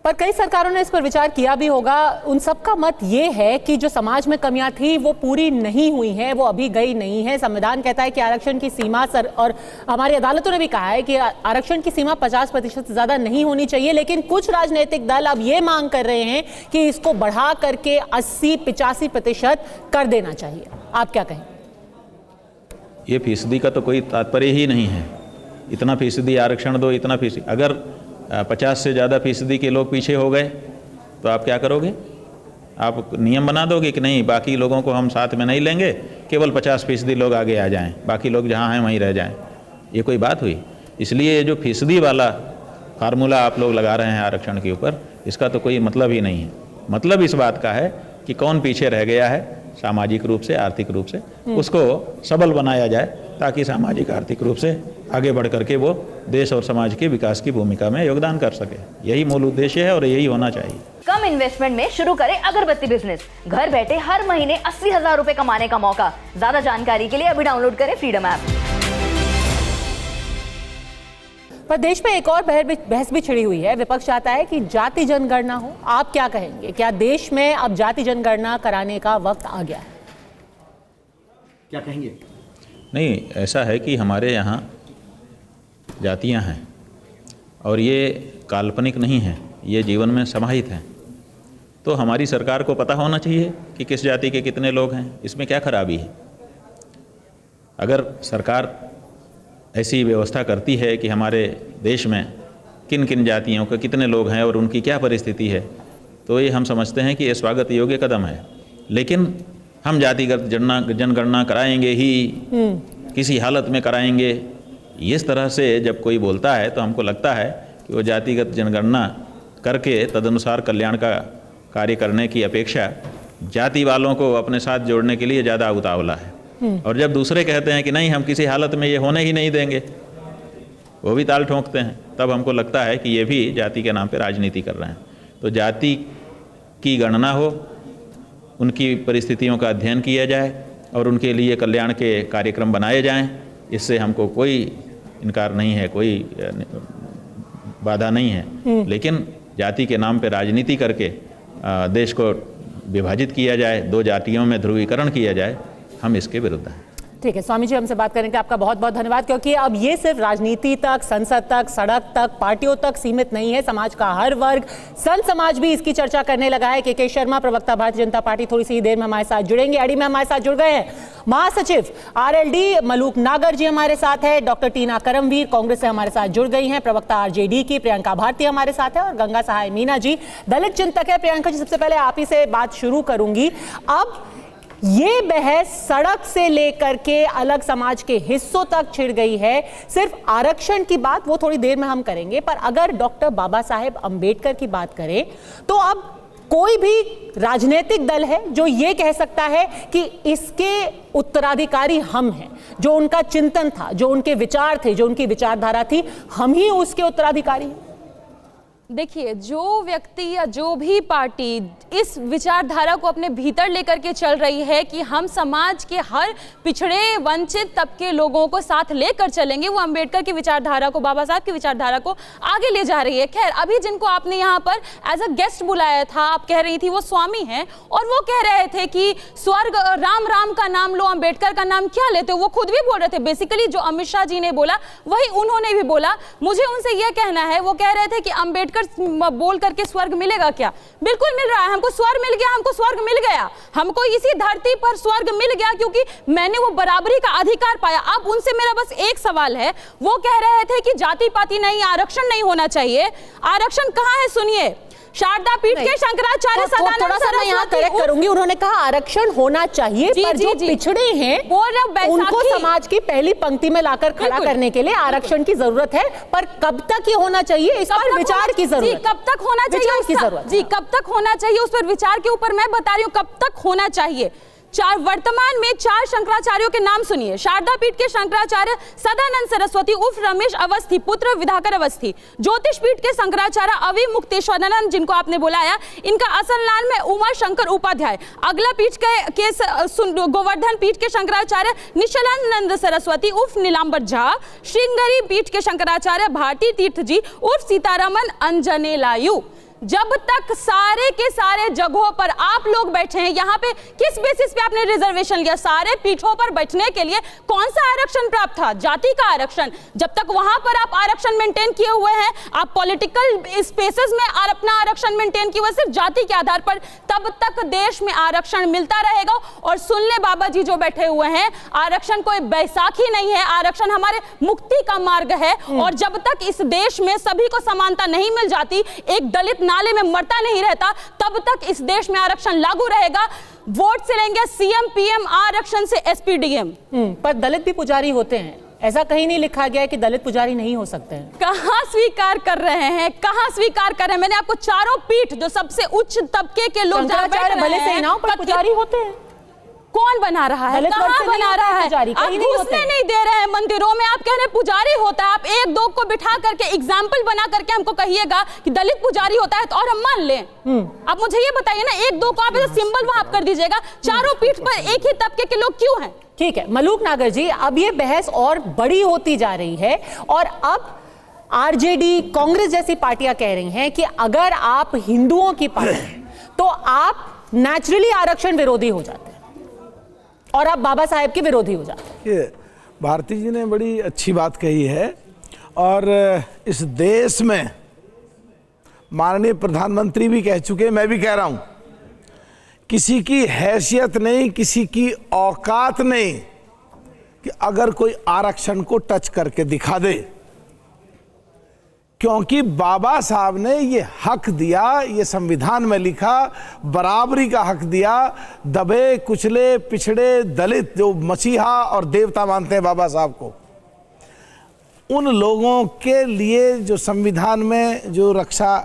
पर कई सरकारों ने इस पर विचार किया भी होगा। उन सबका मत ये है कि जो समाज में कमियां थी वो पूरी नहीं हुई हैं, वो अभी गई नहीं है। संविधान कहता है कि आरक्षण की सीमा और हमारी अदालतों ने भी कहा है कि आरक्षण की सीमा 50% से ज्यादा नहीं होनी चाहिए। लेकिन कुछ राजनीतिक दल अब ये मांग कर रहे हैं कि इसको बढ़ा करके 80-85% कर देना चाहिए। आप क्या कहें? ये फीसदी का तो कोई तात्पर्य ही नहीं है। इतना फीसदी आरक्षण दो, इतना फीसदी। अगर 50 से ज़्यादा फीसदी के लोग पीछे हो गए तो आप क्या करोगे? आप नियम बना दोगे कि नहीं, बाकी लोगों को हम साथ में नहीं लेंगे, केवल 50% लोग आगे आ जाएं, बाकी लोग जहाँ हैं वहीं रह जाएं। ये कोई बात हुई? इसलिए ये जो फीसदी वाला फार्मूला आप लोग लगा रहे हैं आरक्षण के ऊपर, इसका तो कोई मतलब ही नहीं है। मतलब इस बात का है कि कौन पीछे रह गया है सामाजिक रूप से, आर्थिक रूप से, उसको सबल बनाया जाए ताकि सामाजिक आर्थिक रूप से आगे बढ़ करके वो देश और समाज के विकास की भूमिका में योगदान कर सके। यही मूल उद्देश्य है और यही होना चाहिए। कम इन्वेस्टमेंट में शुरू करें अगरबत्ती बिजनेस। घर बैठे हर महीने 80,000 रुपए कमाने का मौका। ज्यादा जानकारी के लिए अभी डाउनलोड करें फ्रीडम ऐप। पर देश में एक और बहस भी छिड़ी हुई है। विपक्ष चाहता है कि जाति जनगणना हो। आप क्या कहेंगे? क्या देश में अब जाति जनगणना कराने का वक्त आ गया है? क्या कहेंगे? नहीं, ऐसा है कि हमारे यहाँ जातियाँ हैं और ये काल्पनिक नहीं है, ये जीवन में समाहित हैं। तो हमारी सरकार को पता होना चाहिए कि किस जाति के कितने लोग हैं। इसमें क्या खराबी है? अगर सरकार ऐसी व्यवस्था करती है कि हमारे देश में किन किन जातियों के कितने लोग हैं और उनकी क्या परिस्थिति है, तो ये हम समझते हैं कि ये स्वागत योग्य कदम है। लेकिन हम जातिगत जनगणना कराएंगे ही, किसी हालत में कराएंगे, इस तरह से जब कोई बोलता है तो हमको लगता है कि वो जातिगत जनगणना करके तदनुसार कल्याण का कार्य करने की अपेक्षा जाति वालों को अपने साथ जोड़ने के लिए ज़्यादा उतावला है। और जब दूसरे कहते हैं कि नहीं, हम किसी हालत में ये होने ही नहीं देंगे, वो भी ताल ठोंकते हैं, तब हमको लगता है कि ये भी जाति के नाम पे राजनीति कर रहे हैं। तो जाति की गणना हो, उनकी परिस्थितियों का अध्ययन किया जाए और उनके लिए कल्याण के कार्यक्रम बनाए जाएं। इससे हमको कोई इनकार नहीं है, कोई बाधा नहीं है। लेकिन जाति के नाम पे राजनीति करके देश को विभाजित किया जाए, दो जातियों में ध्रुवीकरण किया जाए, हम इसके विरुद्ध हैं। ठीक है, स्वामी जी हमसे बात करने के आपका बहुत बहुत धन्यवाद। क्योंकि अब ये सिर्फ राजनीति तक, संसद तक, सड़क तक, पार्टियों तक सीमित नहीं है। समाज का हर वर्ग, संत समाज भी इसकी चर्चा करने लगा है। के शर्मा, प्रवक्ता भारतीय जनता पार्टी, थोड़ी सी देर में हमारे साथ जुड़ेंगे। एडी में हमारे साथ जुड़ गए हैं महासचिव आरएलडी मलूक नागर जी हमारे साथ है। डॉक्टर टीना करमवीर कांग्रेस से हमारे साथ जुड़ गई हैं। प्रवक्ता आरजेडी की प्रियंका भारती हमारे साथ है और गंगा सहाय मीना जी दलित चिंतक है। प्रियंका जी, सबसे पहले आप ही से बात शुरू करूंगी। अब ये बहस सड़क से लेकर के अलग समाज के हिस्सों तक छिड़ गई है। सिर्फ आरक्षण की बात वो थोड़ी देर में हम करेंगे, पर अगर डॉक्टर बाबा साहेब अंबेडकर की बात करें तो अब कोई भी राजनीतिक दल है जो ये कह सकता है कि इसके उत्तराधिकारी हम हैं। जो उनका चिंतन था, जो उनके विचार थे, जो उनकी विचारधारा थी, हम ही उसके उत्तराधिकारी हैं। देखिए, जो व्यक्ति या जो भी पार्टी इस विचारधारा को अपने भीतर लेकर के चल रही है कि हम समाज के हर पिछड़े वंचित तबके लोगों को साथ लेकर चलेंगे, वो अंबेडकर की विचारधारा को, बाबा साहब की विचारधारा को आगे ले जा रही है। खैर, अभी जिनको आपने यहाँ पर एज अ गेस्ट बुलाया था, आप कह रही थी वो स्वामी हैं और वो कह रहे थे कि स्वर्ग, राम राम का नाम लो, अंबेडकर का नाम क्या लेते हो। वो खुद भी बोल रहे थे, बेसिकली जो अमित शाह जी ने बोला वही उन्होंने भी बोला। मुझे उनसे यह कहना है, वो कह रहे थे कि अंबेडकर बोल करके स्वर्ग मिलेगा क्या? बिल्कुल मिल रहा है। हमको स्वर्ग मिल गया, हमको स्वर्ग मिल गया, हमको इसी धरती पर स्वर्ग मिल गया क्योंकि मैंने वो बराबरी का अधिकार पाया। अब उनसे मेरा बस एक सवाल है, वो कह रहे थे कि जाति पाति नहीं, आरक्षण नहीं होना चाहिए। आरक्षण कहाँ है? सुनिए, शारदा पीठ के शंकराचार्य थोड़ा सा मैं यहाँ करेक्ट करूंगी। उन्होंने कहा आरक्षण होना चाहिए, पर जो पिछड़े हैं उनको समाज की पहली पंक्ति में लाकर खड़ा करने के लिए आरक्षण की जरूरत है। पर कब तक ये होना चाहिए, इस पर विचार की जरूरत। कब तक होना चाहिए की जरूरत जी, कब तक होना चाहिए उस पर विचार के ऊपर मैं बता रही हूँ कब तक होना चाहिए। वर्तमान में 4 शंकराचार्यों के नाम सुनिए। शारदा पीठ के शंकराचार्य सदानंद सरस्वती उर्फ रमेश अवस्थी पुत्र विधाकर अवस्थी। ज्योतिष पीठ के शंकराचार्य अवि मुक्तेश्वरानंद, जिनको आपने बुलाया, इनका असल नाम है उमा शंकर उपाध्याय। अगला पीठ के गोवर्धन पीठ के शंकराचार्य निश्चलानंद सरस्वती उर्फ नीलांबर झा। श्रृंगेरी पीठ के शंकराचार्य भारती तीर्थ जी उर्फ सीतारामन अंजनेलायु। जब तक सारे के सारे जगहों पर आप लोग बैठे हैं, यहाँ पे किस बेसिस पे आपने रिजर्वेशन लिया? सारे पीठों पर बैठने के लिए कौन सा आरक्षण प्राप्त था? जाति का आरक्षण। जब तक वहां पर आप आरक्षण मेंटेन किए हुए हैं, आप पॉलिटिकल स्पेसेस में और अपना आरक्षण मेंटेन किए हुए सिर्फ जाति के आधार पर, तब तक देश में आरक्षण मिलता रहेगा। और सुन ले बाबा जी जो बैठे हुए हैं, आरक्षण कोई बैसाखी नहीं है, आरक्षण हमारे मुक्ति का मार्ग है। और जब तक इस देश में सभी को समानता नहीं मिल जाती, एक दलित नाले में मरता नहीं रहता, तब तक इस देश में आरक्षण लागू रहेगा। वोट से लेंगे सीएम पीएम, आरक्षण से एसपी डीएम। पर दलित भी पुजारी होते हैं, ऐसा कहीं नहीं लिखा गया है कि दलित पुजारी नहीं हो सकते हैं। कहां स्वीकार कर रहे हैं, कहां स्वीकार कर रहे हैं? मैंने आपको चारों पीठ जो सबसे उच्च तबके के लोग जहां बैठ रहे भले से इनाम पर पुजारी होते हैं। कौन बना रहा है? कहां बना रहा है? आप घुसने नहीं दे रहे हैं मंदिरों में, आप कह रहे हैं पुजारी होता है। आप एक दो को बिठा करके एग्जाम्पल बना करके हमको कहिएगा कि दलित पुजारी होता है तो और हम मान लें। आप मुझे ये बताइए ना, एक दो को आप सिंबल वहां कर दीजिएगा, चारों पीठ पर एक ही तबके के लोग क्यों हैं? ठीक है मलूक नागर जी, अब ये बहस और बड़ी होती जा रही है और अब आरजेडी, कांग्रेस जैसी पार्टियां कह रही हैं कि अगर आप हिंदुओं की पार्टी तो आप नेचुरली आरक्षण विरोधी हो जाते हैं और आप बाबा साहेब के विरोधी हो जाते हैं। भारती जी ने बड़ी अच्छी बात कही है और इस देश में माननीय प्रधानमंत्री भी कह चुके, मैं भी कह रहा हूं, किसी की हैसियत नहीं, किसी की औकात नहीं कि अगर कोई आरक्षण को टच करके दिखा दे, क्योंकि बाबा साहब ने ये हक दिया, ये संविधान में लिखा, बराबरी का हक दिया। दबे कुचले पिछड़े दलित जो मसीहा और देवता मानते हैं बाबा साहब को, उन लोगों के लिए जो संविधान में जो रक्षा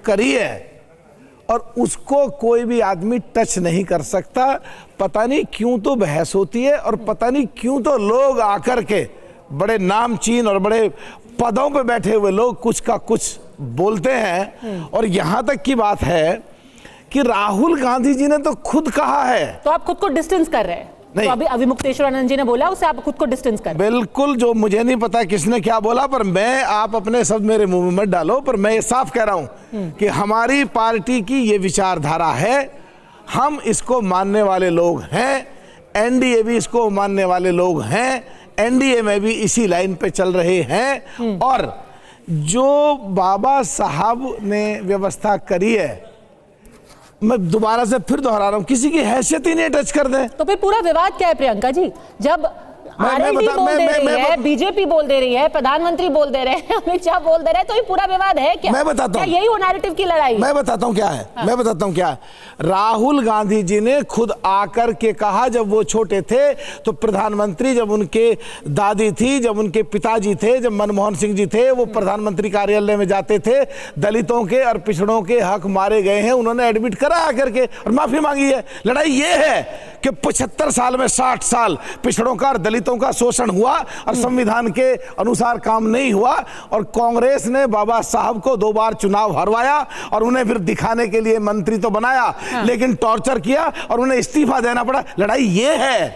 करी है और उसको कोई भी आदमी टच नहीं कर सकता। पता नहीं क्यों तो बहस होती है और पता नहीं क्यों तो लोग आकर के बड़े नामचीन और बड़े पदों पे बैठे हुए लोग कुछ का कुछ बोलते हैं। और यहां तक की बात है कि राहुल गांधी जी ने तो खुद कहा है। तो आप खुद को डिस्टेंस कर रहे हैं? नहीं, तो अभी अविमुक्तेश्वर जी ने बोला, उसे आप खुद को डिस्टेंस कर? बिल्कुल, जो मुझे नहीं पता किसने क्या बोला, पर मैं, आप अपने शब्द मेरे मुंह में मत डालो, पर मैं ये साफ कह रहा हूं कि हमारी पार्टी की ये विचारधारा है, हम इसको मानने वाले लोग हैं, एनडीए भी इसको मानने वाले लोग हैं, एनडीए में भी इसी लाइन पे चल रहे हैं। और जो बाबा साहब ने व्यवस्था करी है, मैं दोबारा से फिर दोहरा रहा हूं, किसी की हैसियत ही नहीं टच कर दे। तो फिर पूरा विवाद क्या है प्रियंका जी? जब आरएलडी बोल दे रही है, बीजेपी बोल दे रही है, प्रधानमंत्री बोल दे रहे हैं, अमित शाह बोल दे रहे हैं, तो ये पूरा विवाद है क्या? मैं बताता हूं, यही वो नैरेटिव की लड़ाई? मैं बताता हूं क्या है। मैं बताता हूं क्या है। राहुल गांधी जी ने खुद आकर के कहा, जब वो छोटे थे तो प्रधानमंत्री, जब उनके दादी थी, जब उनके पिताजी थे, जब मनमोहन सिंह जी थे, वो प्रधानमंत्री कार्यालय में जाते थे, दलितों के और पिछड़ों के हक मारे गए हैं, उन्होंने एडमिट करा आकर के और माफी मांगी है। लड़ाई ये है कि 75 साल में 60 साल पिछड़ों का और दलितों का शोषण हुआ और संविधान के अनुसार काम नहीं हुआ, और कांग्रेस ने बाबा साहब को 2 बार चुनाव हरवाया और उन्हें फिर दिखाने के लिए मंत्री तो बनाया, लेकिन टॉर्चर किया और उन्हें इस्तीफा देना पड़ा। लड़ाई ये है।